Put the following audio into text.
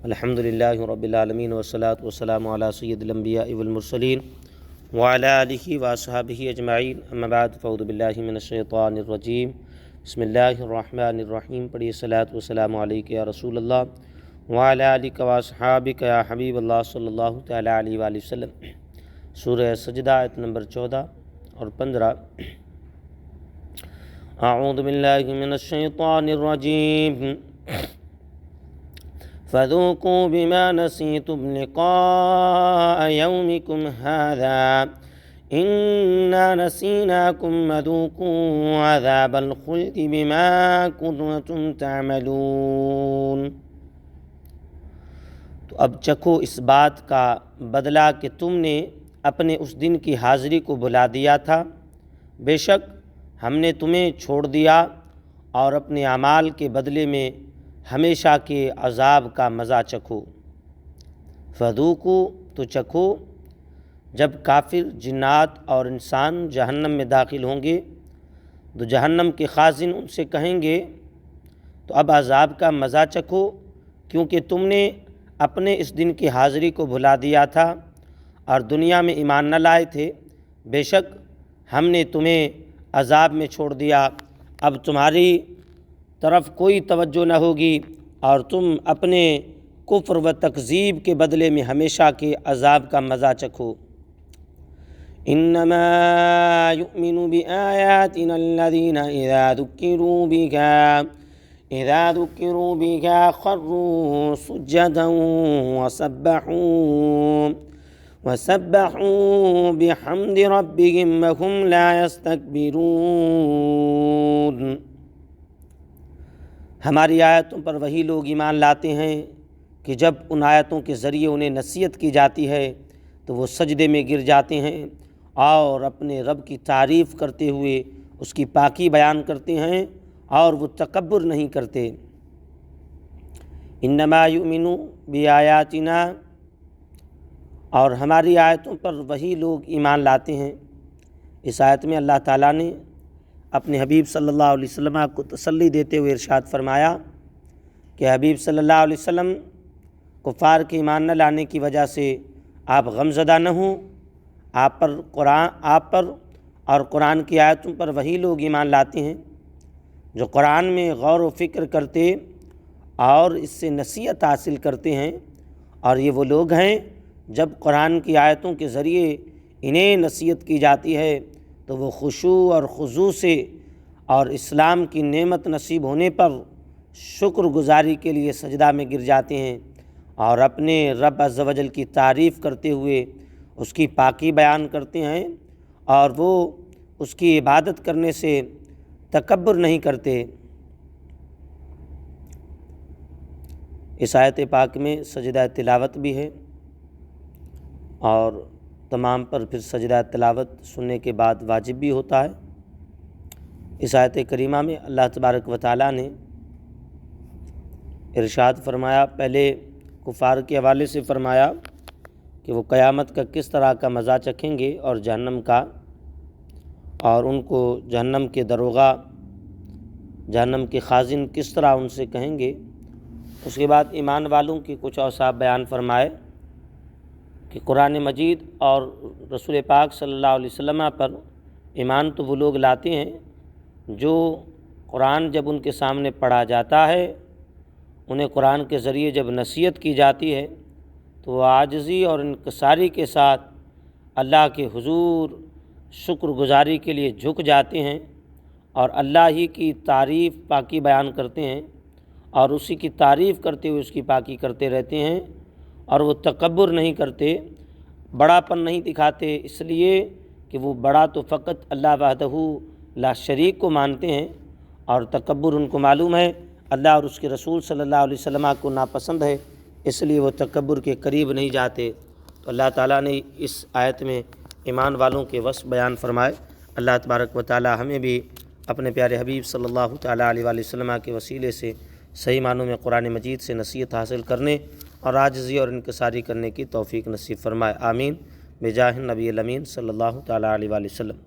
الحمدللہ رب العالمین والصلاة والسلام علی سید الانبیاء والمرسلین وعلی آلہ واصحابہ اجمعین، اما بعد فاعوذ باللہ من الشیطان الرجیم، بسم اللہ الرحمن الرحیم۔ پڑھیے صلاۃ والسلام علیک یا رسول اللہ وعلی آلک واصحابک یا حبیب اللہ صلی اللہ تعالی علیہ وآلہ وسلم۔ سورہ سجدہ آیت نمبر 14 اور 15۔ اعوذ باللہ من الشیطان الرجیم، فذوقوا بما نسیتم لقاء یومکم ھذا انا نسیناکم وذوقوا عذاب الخلد بما کنتم تعملون۔ تو اب چکھو اس بات کا بدلہ کہ تم نے اپنے اس دن کی حاضری کو بھلا دیا تھا، بے شک ہم نے تمہیں چھوڑ دیا اور اپنے اعمال کے بدلے میں ہمیشہ کے عذاب کا مزہ چکھو۔ فذوقوا تو چکھو، جب کافر جنات اور انسان جہنم میں داخل ہوں گے تو جہنم کے خازن ان سے کہیں گے تو اب عذاب کا مزہ چکھو، کیونکہ تم نے اپنے اس دن کی حاضری کو بھلا دیا تھا اور دنیا میں ایمان نہ لائے تھے، بے شک ہم نے تمہیں عذاب میں چھوڑ دیا، اب تمہاری طرف کوئی توجہ نہ ہوگی اور تم اپنے کفر و تکذیب کے بدلے میں ہمیشہ کے عذاب کا مزہ چکھو۔ انما یؤمن بآیاتنا الذین اذا ذکروا بها خروا سجدا وسبحوا بحمد ربهم وهم لا يستكبرون۔ ہماری آیتوں پر وہی لوگ ایمان لاتے ہیں کہ جب ان آیتوں کے ذریعے انہیں نصیحت کی جاتی ہے تو وہ سجدے میں گر جاتے ہیں اور اپنے رب کی تعریف کرتے ہوئے اس کی پاکی بیان کرتے ہیں اور وہ تکبر نہیں کرتے۔ انما یؤمن بآیاتنا، اور ہماری آیتوں پر وہی لوگ ایمان لاتے ہیں۔ اس آیت میں اللہ تعالیٰ نے اپنے حبیب صلی اللہ علیہ وسلم کو تسلی دیتے ہوئے ارشاد فرمایا کہ حبیب صلی اللہ علیہ وسلم، کفار کے ایمان نہ لانے کی وجہ سے آپ غمزدہ نہ ہوں، آپ پر اور قرآن کی آیتوں پر وہی لوگ ایمان لاتے ہیں جو قرآن میں غور و فکر کرتے اور اس سے نصیحت حاصل کرتے ہیں، اور یہ وہ لوگ ہیں جب قرآن کی آیتوں کے ذریعے انہیں نصیحت کی جاتی ہے تو وہ خشوع اور خضوع سے اور اسلام کی نعمت نصیب ہونے پر شکر گزاری کے لیے سجدہ میں گر جاتے ہیں اور اپنے رب عز و جل کی تعریف کرتے ہوئے اس کی پاکی بیان کرتے ہیں اور وہ اس کی عبادت کرنے سے تکبر نہیں کرتے۔ اس آیت پاک میں سجدہ تلاوت بھی ہے اور تمام پر پھر سجدہ تلاوت سننے کے بعد واجب بھی ہوتا ہے۔ اس آیت کریمہ میں اللہ تبارک و تعالیٰ نے ارشاد فرمایا، پہلے کفار کے حوالے سے فرمایا کہ وہ قیامت کا کس طرح کا مزہ چکھیں گے اور جہنم کا، اور ان کو جہنم کے دروغہ، جہنم کے خازن کس طرح ان سے کہیں گے۔ اس کے بعد ایمان والوں کی کچھ اوصاف بیان فرمائے کہ قرآن مجید اور رسول پاک صلی اللہ علیہ وسلم پر ایمان تو وہ لوگ لاتے ہیں جو قرآن جب ان کے سامنے پڑھا جاتا ہے، انہیں قرآن کے ذریعے جب نصیحت کی جاتی ہے تو وہ عاجزی اور انکساری کے ساتھ اللہ کے حضور شکر گزاری کے لیے جھک جاتے ہیں اور اللہ ہی کی تعریف پاکی بیان کرتے ہیں اور اسی کی تعریف کرتے ہوئے اس کی پاکی کرتے رہتے ہیں، اور وہ تکبر نہیں کرتے، بڑا پن نہیں دکھاتے، اس لیے کہ وہ بڑا تو فقط اللہ وحدہ لا شریک کو مانتے ہیں اور تکبر ان کو معلوم ہے اللہ اور اس کے رسول صلی اللہ علیہ وسلم کو ناپسند ہے، اس لیے وہ تکبر کے قریب نہیں جاتے۔ تو اللہ تعالیٰ نے اس آیت میں ایمان والوں کے وصف بیان فرمائے۔ اللہ تبارک و تعالیٰ ہمیں بھی اپنے پیارے حبیب صلی اللہ تعالیٰ علیہ وآلہ وسلم کے وسیلے سے صحیح معنوں میں قرآن مجید سے نصیحت حاصل کرنے اور عاجزی اور انکساری کرنے کی توفیق نصیب فرمائے، آمین، بجاہ النبی الامین صلی اللہ تعالیٰ علیہ وآلہ وسلم۔